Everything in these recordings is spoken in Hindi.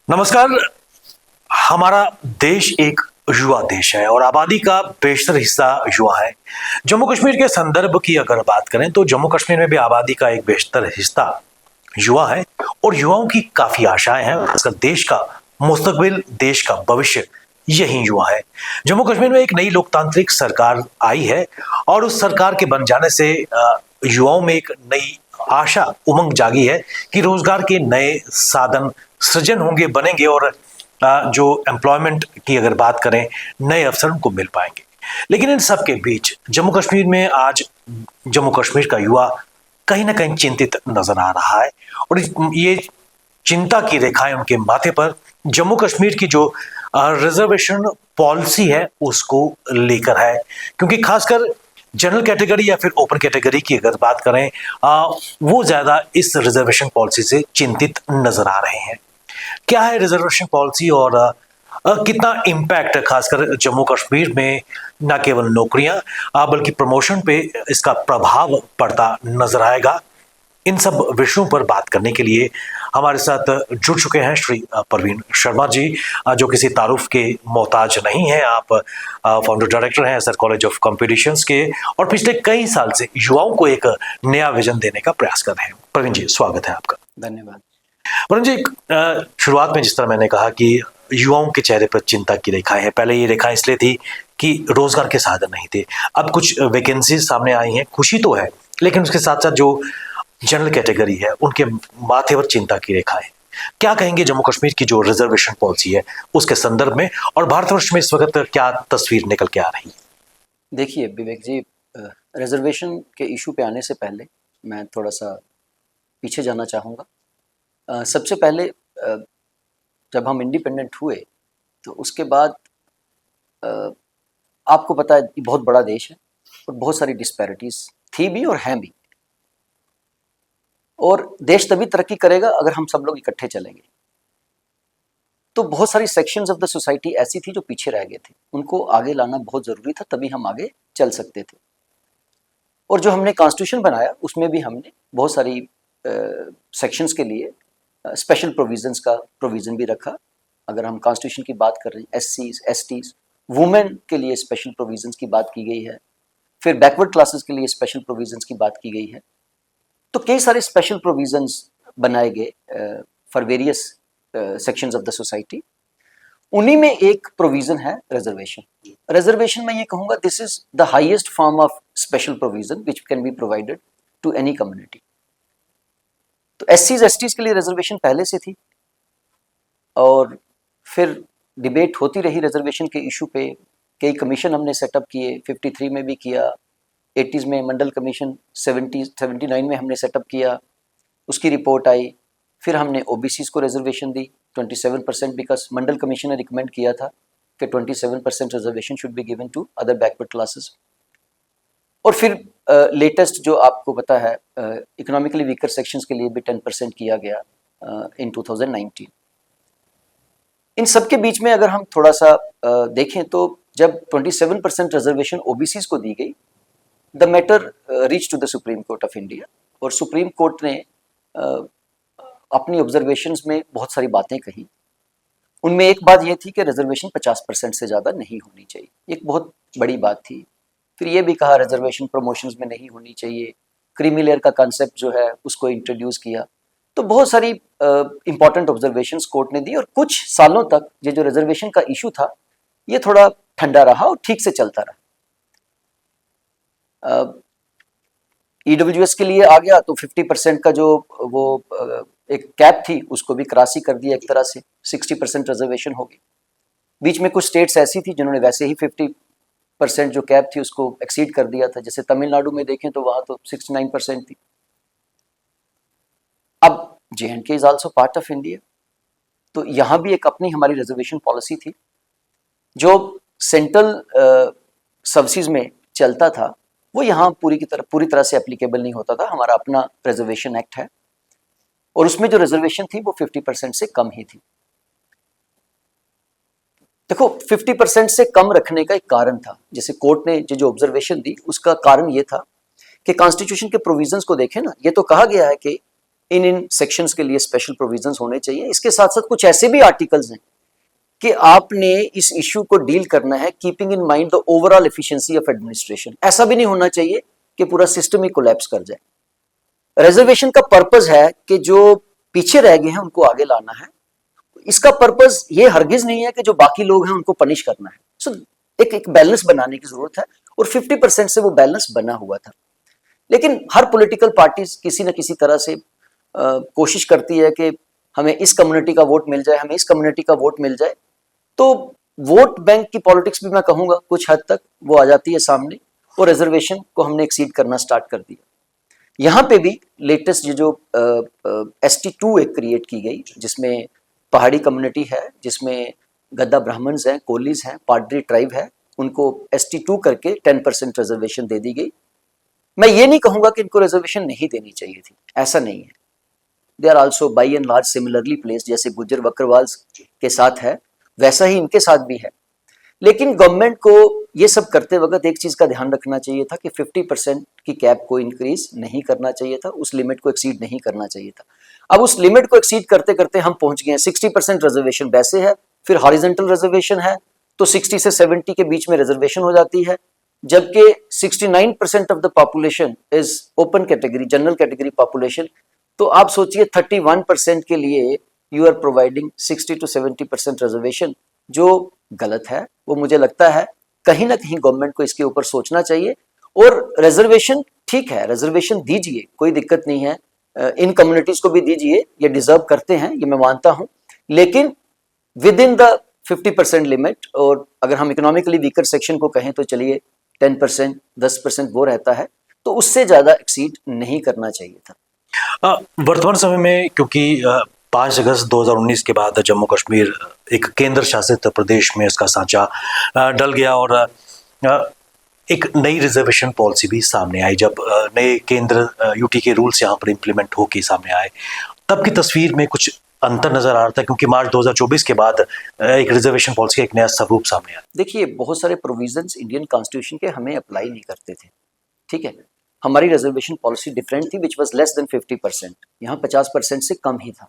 नमस्कार। हमारा देश एक युवा देश है और आबादी का बेशतर हिस्सा युवा है। जम्मू कश्मीर के संदर्भ की अगर बात करें तो जम्मू कश्मीर में भी आबादी का एक बेशतर हिस्सा युवा है और युवाओं की काफी आशाएं हैं। खासकर देश का मुस्तकबिल, देश का भविष्य यही युवा है। जम्मू कश्मीर में एक नई लोकतांत्रिक सरकार आई है और उस सरकार के बन जाने से युवाओं में एक नई आशा, उमंग जागी है कि रोजगार के नए साधन सृजन होंगे, बनेंगे और जो एम्प्लॉयमेंट की अगर बात करें, नए अवसर उनको मिल पाएंगे। लेकिन इन सब के बीच जम्मू कश्मीर में आज जम्मू कश्मीर का युवा कहीं ना कहीं चिंतित नजर आ रहा है और ये चिंता की रेखाएं उनके माथे पर जम्मू कश्मीर की जो रिजर्वेशन पॉलिसी है उसको लेकर है। क्योंकि खासकर जनरल कैटेगरी या फिर ओपन कैटेगरी की अगर बात करें, वो ज्यादा इस रिजर्वेशन पॉलिसी से चिंतित नजर आ रहे हैं। क्या है रिजर्वेशन पॉलिसी और कितना इम्पैक्ट खासकर जम्मू कश्मीर में न केवल नौकरियां बल्कि प्रमोशन पे इसका प्रभाव पड़ता नजर आएगा। इन सब विषयों पर बात करने के लिए हमारे साथ जुड़ चुके हैं श्री परवीन शर्मा जी, जो किसी तारुफ के मोहताज नहीं है। आप फाउंडर डायरेक्टर हैं सर कॉलेज ऑफ कॉम्पिटिशंस के और पिछले कई साल से युवाओं को एक नया विजन देने का प्रयास कर रहे हैं। परवीन जी, स्वागत है आपका। धन्यवाद। परवीन जी, शुरुआत में जिस तरह मैंने कहा कि युवाओं के चेहरे पर चिंता की रेखाएं हैं। पहले ये रेखाएं इसलिए थी कि रोजगार के साधन नहीं थे, अब कुछ वैकेंसी सामने आई हैं, खुशी तो है, लेकिन उसके साथ साथ जो जनरल कैटेगरी है उनके माथे पर चिंता की रेखा है। क्या कहेंगे जम्मू कश्मीर की जो रिजर्वेशन पॉलिसी है उसके संदर्भ में, और भारतवर्ष में इस वक्त क्या तस्वीर निकल के आ रही है? देखिए विवेक जी, रिजर्वेशन के इशू पे आने से पहले मैं थोड़ा सा पीछे जाना चाहूँगा। सबसे पहले जब हम इंडिपेंडेंट हुए तो उसके बाद आपको पता है ये बहुत बड़ा देश है और बहुत सारी डिस्पैरिटीज थी भी और हैं भी, और देश तभी तरक्की करेगा अगर हम सब लोग इकट्ठे चलेंगे। तो बहुत सारी सेक्शंस ऑफ द सोसाइटी ऐसी थी जो पीछे रह गए थे, उनको आगे लाना बहुत ज़रूरी था, तभी हम आगे चल सकते थे। और जो हमने कॉन्स्टिट्यूशन बनाया उसमें भी हमने बहुत सारी सेक्शंस के लिए स्पेशल प्रोविजंस का प्रोविज़न भी रखा। अगर हम कॉन्स्टिट्यूशन की बात कर रहे हैं, SCs, STs, वुमेन के लिए स्पेशल प्रोविजंस की बात की गई है, फिर बैकवर्ड क्लासेस के लिए स्पेशल प्रोविजंस की बात की गई है। तो कई सारे स्पेशल प्रोविजंस बनाए गए for various sections of the society. उन्हीं में एक प्रोविजन है रिजर्वेशन। रिजर्वेशन मैं ये कहूँगा this is the highest form of special provision which can be provided to any community. तो SCs, STs के लिए रिजर्वेशन पहले से थी और फिर डिबेट होती रही रिजर्वेशन के इशू पे। कई कमीशन हमने सेटअप किए, 53 में भी किया, 80s में मंडल कमीशन, 79 में हमने सेटअप किया, उसकी रिपोर्ट आई। फिर हमने OBCs को रिजर्वेशन दी 27%, बिकॉज मंडल कमीशन ने रिकमेंड किया था कि 27% reservation should be given to other backward classes. और फिर लेटेस्ट जो आपको पता है इकोनॉमिकली वीकर सेक्शंस के लिए भी 10% किया गया इन 2019। इन सब के बीच में अगर हम थोड़ा सा देखें तो जब 27% रिजर्वेशन OBCs को दी गई, the matter reach to the Supreme Court of India, और सुप्रीम कोर्ट ने अपनी ऑब्जर्वेशंस में बहुत सारी बातें कही। उनमें एक बात यह थी कि रिजर्वेशन 50% से ज़्यादा नहीं होनी चाहिए, एक बहुत बड़ी बात थी। फिर ये भी कहा रिजर्वेशन प्रमोशंस में नहीं होनी चाहिए, क्रीमी लेयर का कॉन्सेप्ट जो है उसको इंट्रोड्यूस किया। तो बहुत सारी इंपॉर्टेंट ऑब्जर्वेशंस कोर्ट ने दी और कुछ सालों तक ये जो रिजर्वेशन का इशू था ये थोड़ा ठंडा रहा और ठीक से चलता रहा। EWS के लिए आ गया तो 50% का जो वो एक कैप थी उसको भी क्रॉस ही कर दिया, एक तरह से 60% रिजर्वेशन हो गई। बीच में कुछ स्टेट्स ऐसी थी जिन्होंने वैसे ही 50% जो कैप थी उसको एक्सीड कर दिया था, जैसे तमिलनाडु में देखें तो वहां तो 69% थी। अब JNK is also part of India, तो यहाँ भी एक अपनी हमारी रिजर्वेशन पॉलिसी थी। जो सेंट्रल सर्विसेज में चलता था वो यहाँ पूरी तरह से एप्लीकेबल नहीं होता था। हमारा अपना रिजर्वेशन एक्ट है और उसमें जो रिजर्वेशन थी वो 50% से कम ही थी। देखो 50% से कम रखने का एक कारण था, जैसे कोर्ट ने जो ऑब्जर्वेशन दी उसका कारण ये था कि कॉन्स्टिट्यूशन के प्रोविजंस को देखें ना, ये तो कहा गया है कि इन सेक्शंस के लिए स्पेशल प्रोविजंस होने चाहिए। इसके साथ साथ कुछ ऐसे भी आर्टिकल्स हैं कि आपने इस इश्यू को डील करना है keeping in mind the overall efficiency of administration. ऐसा भी नहीं होना चाहिए कि पूरा सिस्टम ही कोलैप्स कर जाए। रिजर्वेशन का पर्पस है कि जो पीछे रह गए हैं उनको आगे लाना है। इसका पर्पस ये हरगिज नहीं है कि जो बाकी लोग हैं उनको पनिश करना है। सो एक बैलेंस बनाने की जरूरत है और 50% से वो बैलेंस बना हुआ था। लेकिन हर पॉलिटिकल पार्टी किसी न किसी तरह से कोशिश करती है कि हमें इस कम्युनिटी का वोट मिल जाए, हमें इस कम्युनिटी का वोट मिल जाए। तो वोट बैंक की पॉलिटिक्स भी मैं कहूंगा कुछ हद तक वो आ जाती है सामने, और रिजर्वेशन को हमने एक्सीड करना स्टार्ट कर दिया। यहाँ पे भी लेटेस्ट जो ST2 एक क्रिएट की गई, जिसमें पहाड़ी कम्युनिटी है, जिसमें गद्दा ब्राह्मण्स हैं, कोलीज हैं, पाडरी ट्राइब है, उनको ST2 करके 10% रिजर्वेशन दे दी गई। मैं ये नहीं कहूंगा कि इनको रिजर्वेशन नहीं देनी चाहिए थी, ऐसा नहीं है। They are also by and large similarly placed, जैसे गुज्जर बकरवाल के साथ है वैसा ही इनके साथ भी है। लेकिन गवर्नमेंट को ये सब करते वक्त एक चीज का ध्यान रखना चाहिए था कि 50% की कैप को इंक्रीज नहीं करना चाहिए था, उस लिमिट को एक्सीड नहीं करना चाहिए था। अब उस लिमिट को एक्सीड करते करते हम पहुंच गए हैं 60% रिजर्वेशन वैसे है, फिर हॉरिजॉन्टल रिजर्वेशन है तो 60 से 70 के बीच में रिजर्वेशन हो जाती है, जबकि 69% of the population is open category, general category population. तो आप सोचिए 31% के लिए you are providing 60 to 70% reservation, जो गलत है। वो मुझे लगता है कहीं ना कहीं गवर्नमेंट को इसके ऊपर सोचना चाहिए। और रिजर्वेशन ठीक है, रिजर्वेशन दीजिए, कोई दिक्कत नहीं है, इन कम्युनिटीज को भी दीजिए, ये डिजर्व करते हैं, ये मैं मानता हूं, लेकिन विद इन द 50% लिमिट। और अगर हम इकोनॉमिकली वीकर सेक्शन को कहें तो चलिए 10%, 10% वो रहता है, तो उससे ज्यादा एक्सीड नहीं करना चाहिए था। वर्तमान समय में क्योंकि 5 अगस्त 2019 के बाद जम्मू कश्मीर एक केंद्र शासित प्रदेश में इसका सांचा डल गया और एक नई रिजर्वेशन पॉलिसी भी सामने आई। जब नए केंद्र यूटी के रूल्स यहाँ पर इम्प्लीमेंट होके सामने आए, तब की तस्वीर में कुछ अंतर नजर आ रहा था, क्योंकि मार्च 2024 के बाद एक रिजर्वेशन पॉलिसी का एक नया स्वरूप सामने आया। देखिए, बहुत सारे प्रोविजंस इंडियन कॉन्स्टिट्यूशन के हमें अप्लाई नहीं करते थे, ठीक है। हमारी रिजर्वेशन पॉलिसी डिफरेंट थी, विच वाज लेस देन 50%, यहाँ 50% से कम ही था।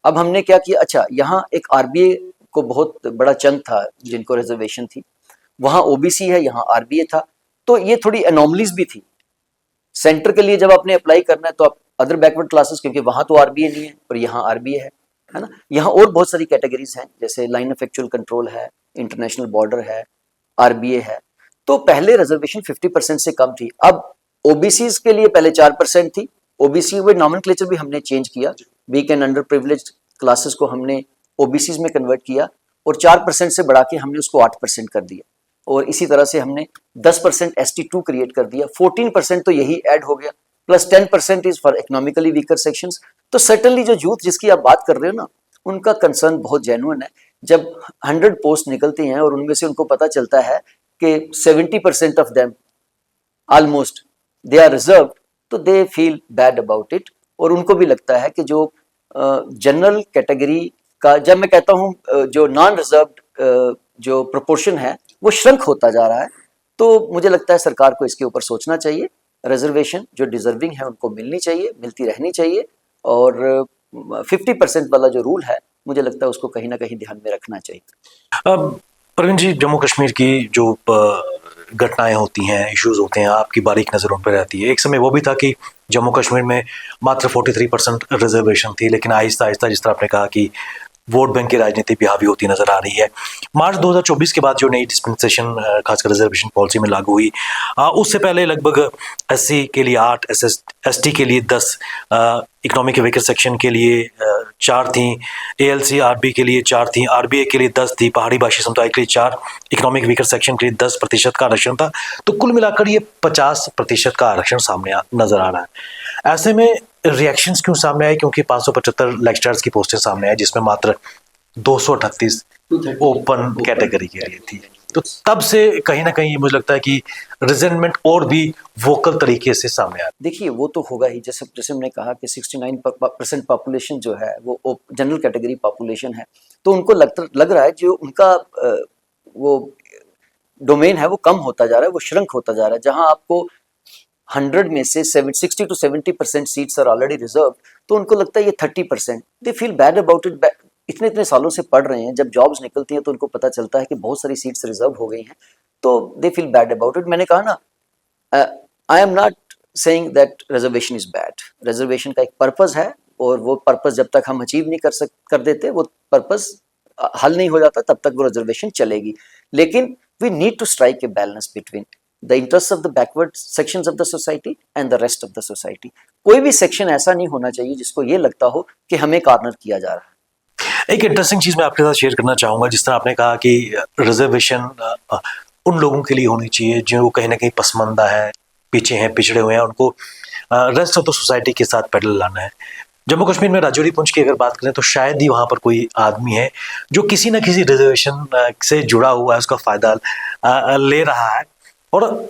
अब हमने क्या किया, अच्छा यहाँ एक आरबीए को बहुत बड़ा चंक था जिनको रिजर्वेशन थी, वहाँ ओबीसी है, यहाँ आरबीए था, तो ये थोड़ी एनॉमलीज भी थी। सेंटर के लिए जब आपने अप्लाई करना है तो आप अदर बैकवर्ड क्लासेस, क्योंकि वहाँ तो आरबीए नहीं है और यहाँ आरबीए है ना। यहाँ और बहुत सारी कैटेगरीज हैं, जैसे लाइन ऑफ एक्चुअल कंट्रोल है, इंटरनेशनल बॉर्डर है, आरबीए है। तो पहले रिजर्वेशन 50% से कम थी। अब ओबीसी के लिए पहले 4% थी, ओबीसी में नॉमेनक्लेचर भी हमने चेंज किया, weak and under privileged classes को हमने ओबीसी में कन्वर्ट किया और 4% से बढ़ा के हमने उसको 8% कर दिया, और इसी तरह से हमने 10% ST2 क्रिएट कर दिया, 14% तो यही ऐड हो गया, plus 10% is for economically weaker sections. तो सर्टेनली जो यूथ जिसकी आप बात कर रहे हो ना, उनका कंसर्न बहुत जेन्युइन है। जब 100 पोस्ट निकलती हैं और उनमें से उनको पता चलता है कि 70% of them almost they are reserve, तो they feel bad about it. और उनको भी लगता है कि जो जनरल कैटेगरी का, जब मैं कहता हूँ जो नॉन रिजर्व्ड जो प्रोपोर्शन है वो श्रंक होता जा रहा है, तो मुझे लगता है सरकार को इसके ऊपर सोचना चाहिए। रिजर्वेशन जो डिजर्विंग है उनको मिलनी चाहिए, मिलती रहनी चाहिए, और 50% वाला जो रूल है मुझे लगता है उसको कहीं ना कहीं ध्यान में रखना चाहिए। अब प्रवीण जी, जम्मू कश्मीर की जो घटनाएं होती हैं, इश्यूज होते हैं, आपकी बारीक नज़र उन पर रहती है। एक समय वो भी था कि जम्मू कश्मीर में मात्र 43% रिजर्वेशन थी, लेकिन आहिस्ता आहिस्ता, जिस तरह आपने कहा कि वोट बैंक की राजनीति भी हावी होती नजर आ रही है। मार्च 2024 के बाद जो नई डिस्पेंसेशन खासकर रिजर्वेशन पॉलिसी में लागू हुई, उससे पहले लगभग SC के लिए 8, ST के लिए 10, इकोनॉमिक वीकर सेक्शन के लिए 4 थी, ALC RB के लिए 4 थी, RBA के लिए 10 थी, पहाड़ी भाषी समुदाय के लिए 4, इकोनॉमिक वीकर सेक्शन के लिए 10% का आरक्षण था। तो कुल मिलाकर ये 50% का आरक्षण सामने नजर आ रहा है। ऐसे में रिएक्शंस क्यों सामने आए? क्योंकि 575 लेक्चरर्स की पोस्टें सामने आई, जिसमें मात्र 238 ओपन कैटेगरी के लिए थी। तो तब से कहीं ना कहीं मुझे लगता है कि रिजेंटमेंट और भी वोकल तरीके से सामने आ। देखिए, वो तो होगा ही, जैसे हमने कहा कि 69% पॉपुलेशन जो है वो जनरल कैटेगरी पॉपुलेशन है, तो उनको लग रहा है जो उनका वो डोमेन है वो कम होता जा रहा है, वो श्रंक होता जा रहा है। जहां आपको 100 में से 60 to 70% seats are already reserve, तो उनको लगता है ये 30%, they feel bad about it. इतने इतने सालों से पढ़ रहे हैं, जब जॉब्स निकलती हैं तो उनको पता चलता है कि बहुत सारी सीट्स रिजर्व हो गई हैं, तो they feel bad about it. मैंने कहा ना, I am not saying that reservation is bad. Reservation का एक पर्पस है, और वो पर्पस जब तक हम अचीव नहीं कर देते, वो पर्पस हल नहीं हो जाता, तब तक वो रिजर्वेशन चलेगी। लेकिन we need to strike a balance between the interest of the backward sections of the society and the rest of the society. कोई भी सेक्शन ऐसा नहीं होना चाहिए जिसको ये लगता हो कि हमें कॉर्नर किया जा रहा है। एक इंटरेस्टिंग चीज मैं आपके साथ शेयर करना चाहूंगा, जिस तरह आपने कहा कि रिजर्वेशन उन लोगों के लिए होनी चाहिए जो कहीं ना कहीं पसमानदा है, पीछे हैं, पिछड़े हुए हैं, उनको रेस्ट ऑफ द सोसाइटी के साथ पैडल लाना है। जम्मू कश्मीर में राजौरी पुंछ की अगर बात करें तो शायद ही वहाँ पर कोई आदमी है जो किसी न किसी रिजर्वेशन से जुड़ा हुआ है, उसका फायदा ले रहा है। और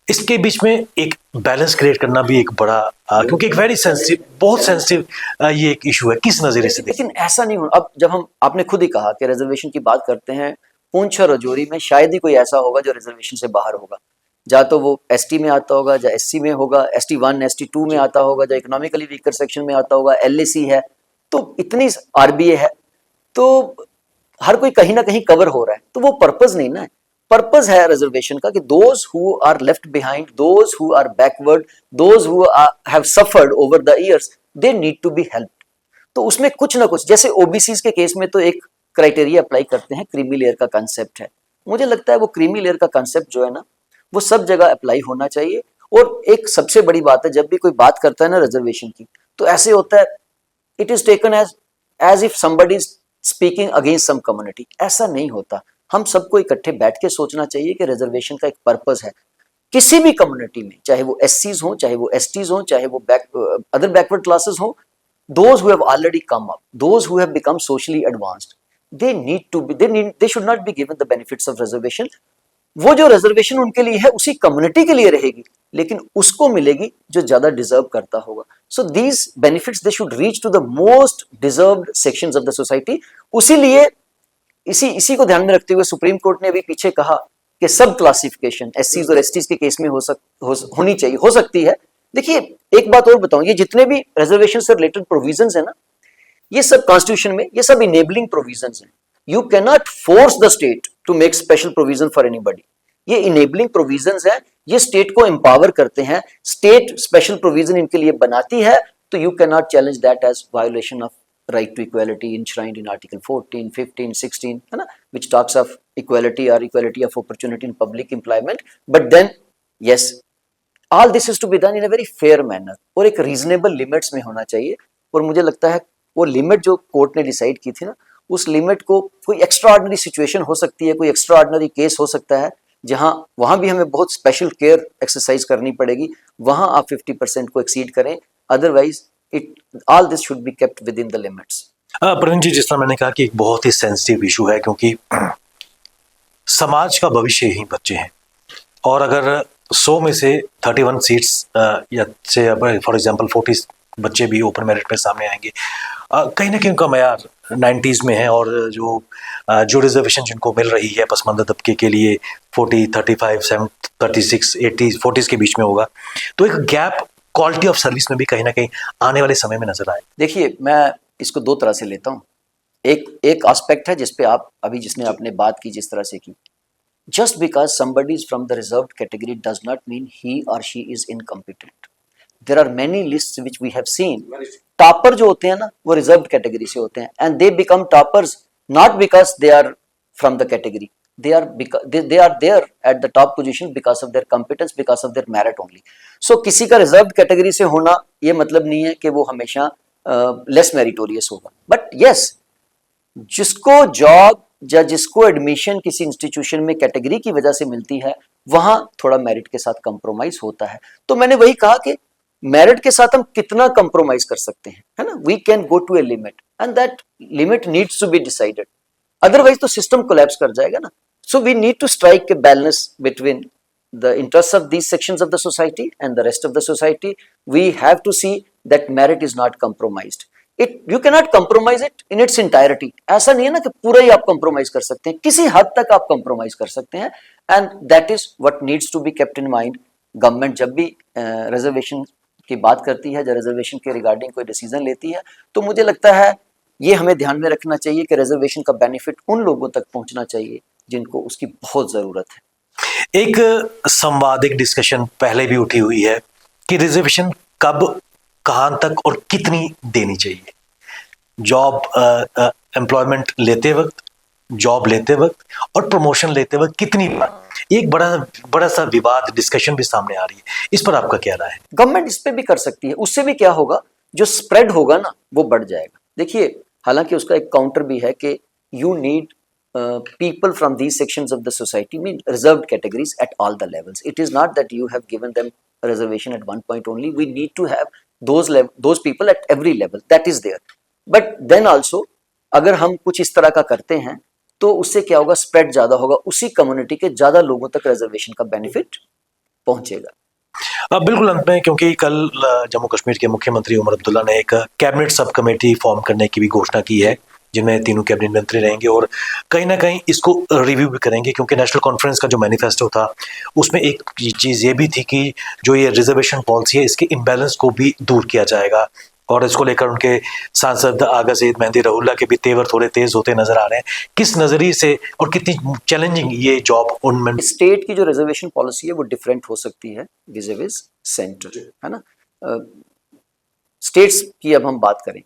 इसके बीच में एक बैलेंस क्रिएट करना भी एक बड़ा क्योंकि एक वेरी सेंसिटिव, बहुत सेंसिटिव ये एक इशू है, किस नजरिए से लेकिन ऐसा नहीं होना। अब जब हम, आपने खुद ही कहा कि रिजर्वेशन की बात करते हैं, पुंछ और राजौरी में शायद ही कोई ऐसा होगा जो रिजर्वेशन से बाहर होगा। या तो वो एसटी में आता होगा, या एससी में होगा, ST1 ST2 में आता होगा, या इकोनॉमिकली वीकर सेक्शन में आता होगा, LAC है, तो इतनी RBA है, तो हर कोई कहीं ना कहीं कवर हो रहा है। तो वो पर्पस नहीं ना है। पर्पस है रिजर्वेशन का कि those who are left behind, those who are backward, those who have suffered over the years, they need to be helped. तो उसमें कुछ ना कुछ, जैसे ओबीसीज के केस में तो एक क्राइटेरिया अप्लाई करते हैं, क्रीमी लेयर का कंसेप्ट है। मुझे लगता है वो क्रीमी लेयर का कंसेप्ट जो है ना, वो सब जगह अप्लाई होना चाहिए। और एक सबसे बड़ी बात है, जब भी कोई बात करता है ना रिजर्वेशन की, तो ऐसे होता है, it is taken as if somebody is speaking against some community. ऐसा नहीं होता। हम सबको इकट्ठे बैठ के सोचना चाहिए कि रिजर्वेशन का एक पर्पस है। किसी भी कम्युनिटी में, चाहे वो SCs हो, चाहे वो STs हो, चाहे वो अदर बैकवर्ड क्लासेस हो, those who have already come up, those who have become socially advanced, they should not be given the benefits of reservation. वो जो रिजर्वेशन उनके लिए है उसी कम्युनिटी के लिए रहेगी, लेकिन उसको मिलेगी जो ज्यादा डिजर्व करता होगा। So these benefits they should reach to the most deserved sections of the society. उसीलिए इसी को ध्यान में रखते हुए सुप्रीम कोर्ट ने अभी पीछे कहा कि सब क्लासिफिकेशन SCs और STs के केस में होनी चाहिए, हो सकती है। देखिए, एक बात और बताऊं, ये जितने भी रिजर्वेशन से रिलेटेड प्रोविजंस है ना, ये सब कॉन्स्टिट्यूशन में, ये सब इनेबलिंग प्रोविजंस हैं। You can not force the state to make special provision for anybody. ये इनेबलिंग प्रोविजंस हैं, ये स्टेट को एम्पावर करते हैं। स्टेट स्पेशल प्रोविजन इनके लिए बनाती है, तो you can not challenge that as violation of right to equality enshrined in Article 14, 15, 16, है ना, which talks of equality or equality of opportunity in public employment. But then, yes, all this is to be done in a very fair manner और एक reasonable limits में होना चाहिए। और मुझे लगता है वो लिमिट जो कोर्ट ने डिसाइड की थी ना, उस लिमिट को, कोई एक्स्ट्राऑर्डिनरी सिचुएशन हो सकती है, कोई एक्स्ट्राऑर्डिनरी केस हो सकता है, जहां वहां भी हमें बहुत स्पेशल केयर एक्सरसाइज करनी पड़ेगी, वहां आप 50% को एक्सीड करें। Otherwise all this should be kept within the limits. Praveen ji, जिस तरह मैंने कहा कि एक बहुत ही सेंसिटिव इशू है, क्योंकि समाज का भविष्य ही बच्चे हैं, और अगर 100 में से 31 सीट्स या से फॉर एग्जांपल 40 बच्चे भी ओपन मेरिट में सामने आएंगे, कहीं ना कहीं उनका मयार 90s में है, और जो रिजर्वेशन जिनको मिल रही है पसमानदा तबके के लिए 40, 35, 36, 80, 40s के बीच में होगा, तो एक गैप क्वालिटी ऑफ सर्विस में भी कहीं ना कहीं आने वाले समय में नजर आए। देखिए, मैं इसको दो तरह से लेता हूँ। एक एस्पेक्ट है जिसपे आप अभी, जिसने आपने बात की जिस तरह से की, just because somebody is from the reserved category does not mean he or she is incompetent. There are many lists which we have seen. Topper जो होते हैं ना, वो रिजर्व्ड कैटेगरी से होते हैं, and they become toppers not because they are from the category, they are there at the top position because of their competence, because of their merit only. So किसी का रिजर्व्ड कैटेगरी से होना ये मतलब नहीं है कि वो हमेशा लेस मेरिटोरियस होगा। बट यस, जिसको जॉब या जिसको एडमिशन किसी इंस्टीट्यूशन में कैटेगरी की वजह से मिलती है, वहां थोड़ा मेरिट के साथ कंप्रोमाइज होता है। तो मैंने वही कहा कि मेरिट के साथ हम कितना कंप्रोमाइज कर सकते हैं, है ना, we can go to a limit and that limit needs to be decided, otherwise तो सिस्टम कोलैप्स कर जाएगा ना। So we need to strike a balance between the interests of these sections of the society and the rest of the society. We have to see that merit is not compromised. You cannot compromise it in its entirety. ऐसा नहीं है ना कि पूरा ही आप compromise कर सकते हैं, किसी हद तक आप compromise कर सकते हैं, and that is what needs to be kept in mind. Government जब भी reservation की बात करती है, जब रिजर्वेशन के रिगार्डिंग कोई डिसीजन लेती है, तो मुझे लगता है ये हमें ध्यान में रखना चाहिए कि रिजर्वेशन का बेनिफिट उन लोगों तक पहुंचना चाहिए जिनको उसकी बहुत ज़रूरत है। एक संवाद, एक डिस्कशन पहले भी उठी हुई है कि रिजर्वेशन कब, कहां तक और कितनी देनी चाहिए। जॉब एम्प्लॉयमेंट लेते वक्त, जॉब लेते वक्त और प्रमोशन लेते वक्त कितनी बार, एक बड़ा सा विवाद, डिस्कशन भी सामने आ रही है। इस पर आपका क्या राय है? गवर्नमेंट इस पे भी कर सकती है, उससे भी क्या होगा, जो स्प्रेड होगा ना वो बढ़ जाएगा। देखिए, हालांकि उसका एक काउंटर भी है कि you need people from these sections of the society, mean reserved categories at all the levels. It is not that you have given them a reservation at one point only. We need to have those people at every level. That is there. But then also, अगर हम कुछ इस तरह का करते हैं तो उससे क्या होगा, स्प्रेड ज्यादा होगा, उसी कम्युनिटी के ज्यादा लोगों तक रिजर्वेशन का बेनिफिट पहुंचेगा। बिल्कुल अंत में, क्योंकि कल जम्मू कश्मीर के मुख्यमंत्री उमर अब्दुल्ला ने एक कैबिनेट सब कमेटी फॉर्म करने की भी घोषणा की है, जिनमें तीनों कैबिनेट मंत्री रहेंगे और कहीं ना कहीं इसको रिव्यू भी करेंगे, क्योंकि नेशनल कॉन्फ्रेंस का जो मैनिफेस्टो था उसमें एक चीज़ ये भी थी कि जो ये रिजर्वेशन पॉलिसी है इसके इम्बैलेंस को भी दूर किया जाएगा। और इसको लेकर उनके सांसद आगा सईद मेहंदी रहुल्ला के भी तेवर थोड़े तेज होते नजर आ रहे हैं। किस नजरिए से और कितनी चैलेंजिंग ये जॉब उनमें? स्टेट की जो रिजर्वेशन पॉलिसी है वो डिफरेंट हो सकती है विज़ सेंटर, है ना। स्टेट्स की अब हम बात करें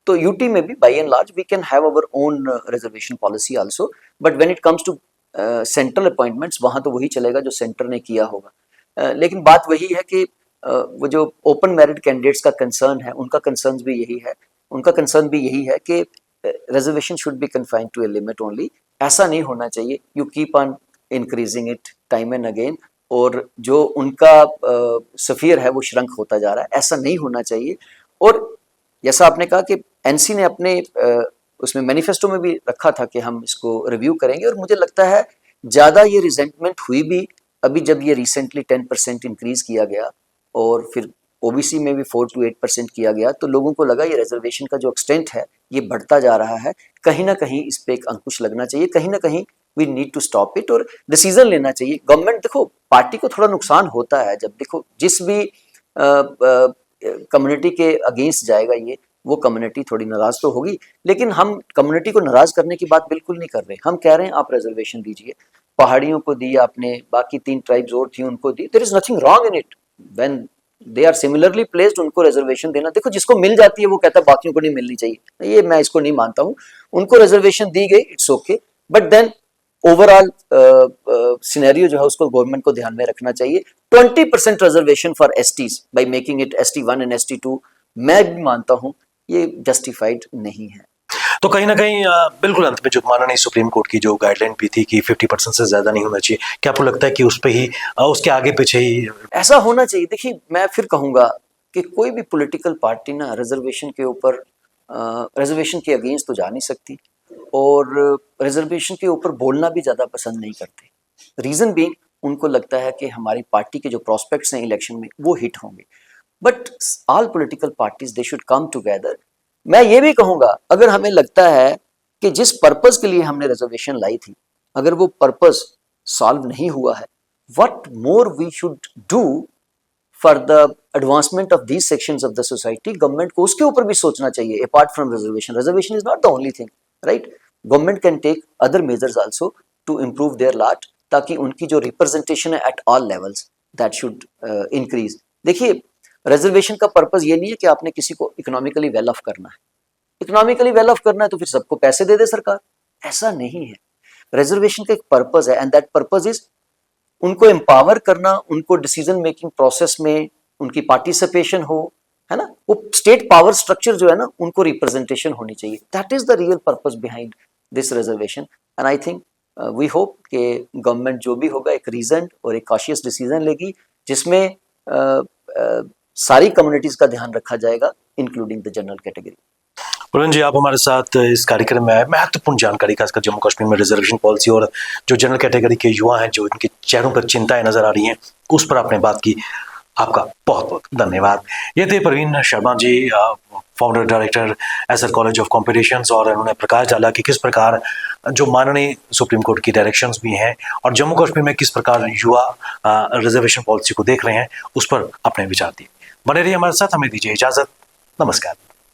तो यूटी में भी by and large we can have our own reservation policy also, but when it comes to central appointments वहां तो वही चलेगा जो सेंटर ने किया होगा। लेकिन बात वही है कि वो जो ओपन मेरिट कैंडिडेट्स का कंसर्न है, उनका कंसर्न भी यही है, कि reservation should be confined to a limit only. ऐसा नहीं होना चाहिए, you keep on increasing it time and again, और जो उनका सफियर है वो श्रंक होता जा रहा है, ऐसा नहीं होना चाहिए। और जैसा आपने कहा कि एनसी ने अपने उसमें मैनिफेस्टो में भी रखा था कि हम इसको रिव्यू करेंगे, और मुझे लगता है ज़्यादा ये रिजेंटमेंट हुई भी अभी जब ये रिसेंटली 10% इंक्रीज किया गया और फिर ओबीसी में भी 4 to 8% किया गया, तो लोगों को लगा ये रिजर्वेशन का जो एक्सटेंट है ये बढ़ता जा रहा है, कहीं ना कहीं इस पर एक अंकुश लगना चाहिए, कहीं ना कहीं we need to stop it और डिसीजन लेना चाहिए। गवर्नमेंट, देखो पार्टी को थोड़ा नुकसान होता है जब, देखो जिस भी कम्युनिटी के अगेंस्ट जाएगा ये, वो कम्युनिटी थोड़ी नाराज तो होगी, लेकिन हम कम्युनिटी को नाराज करने की बात बिल्कुल नहीं कर रहे। हम कह रहे हैं आप रिजर्वेशन दीजिए, पहाड़ियों को दी आपने, बाकी 3 ट्राइब्स और थी उनको दी, there is nothing wrong in it when they are similarly placed, उनको रिजर्वेशन देना। देखो जिसको मिल जाती है वो कहता है बाकियों को नहीं मिलनी चाहिए, ये मैं इसको नहीं मानता हूँ। उनको रिजर्वेशन दी गई, it's okay, but then overall scenario जो है उसको गवर्नमेंट को ध्यान में रखना चाहिए। 20% reservation for STs by making it ST1 and ST2, मैं भी मानता हूँ ये जस्टिफाइड नहीं है। तो कहीं ना कहीं बिल्कुल अंत में जो माननीय सुप्रीम कोर्ट की जो गाइडलाइन भी थी कि 50% से ज्यादा नहीं होना चाहिए, क्या आपको लगता है कि उस पे ही उसके आगे पीछे ही ऐसा होना चाहिए? देखिए मैं फिर कहूंगा कि कोई भी पॉलिटिकल पार्टी ना रिजर्वेशन के ऊपर, रिजर्वेशन के अगेंस्ट तो जा नहीं सकती, और रिजर्वेशन के ऊपर बोलना भी ज़्यादा पसंद नहीं करते। रीज़न बीइंग उनको लगता है कि हमारी पार्टी के जो प्रॉस्पेक्ट्स हैं इलेक्शन में वो हिट होंगे, but all political parties they should come together. मैं ये भी कहूँगा, अगर हमें लगता है कि जिस पर्पज़ के लिए हमने रिजर्वेशन लाई थी, अगर वो पर्पज़ सॉल्व नहीं हुआ है, what more we should do for the advancement of these sections of the society. Government को उसके ऊपर भी सोचना चाहिए, apart from reservation. Reservation is not the only thing, right? Government can take other measures also to improve their lot, ताकि उनकी जो रिप्रेजेंटेशन है at all levels that should increase. देखिए रिजर्वेशन का पर्पज ये नहीं है कि आपने किसी को इकोनॉमिकली वेल ऑफ करना है। इकोनॉमिकली वेल ऑफ करना है तो फिर सबको पैसे दे दे सरकार, ऐसा नहीं है। रिजर्वेशन का एक पर्पज है, एंड दैट पर्पज इज उनको एम्पावर करना, उनको डिसीजन मेकिंग प्रोसेस में उनकी पार्टिसिपेशन हो, है ना, वो स्टेट पावर स्ट्रक्चर जो है ना उनको रिप्रेजेंटेशन होनी चाहिए। That is the real purpose behind this reservation, and I think we hope कि गवर्नमेंट जो भी होगा एक रीजन और एक कॉशियस डिसीजन लेगी, जिसमें सारी कम्युनिटीज का ध्यान रखा जाएगा, इंक्लूडिंग द जनरल कैटेगरी। पुरन जी, आप हमारे साथ इस कार्यक्रम में आए, महत्वपूर्ण जानकारी खासकर जम्मू कश्मीर में रिजर्वेशन पॉलिसी और जो जनरल कैटेगरी के युवा हैं, जो इनके चेहरों पर चिंताएं नजर आ रही हैं, उस पर आपने बात की। आपका बहुत बहुत धन्यवाद। ये थे Praveen Sharma ji, founder director SR college of competitions, और उन्होंने प्रकाश डाला कि किस प्रकार जो माननीय सुप्रीम कोर्ट की डायरेक्शंस भी हैं और जम्मू कश्मीर में किस प्रकार युवा रिजर्वेशन पॉलिसी को देख रहे हैं, उस पर अपने विचार दिए। बने रहिए हमारे साथ, हमें दीजिए इजाजत। नमस्कार।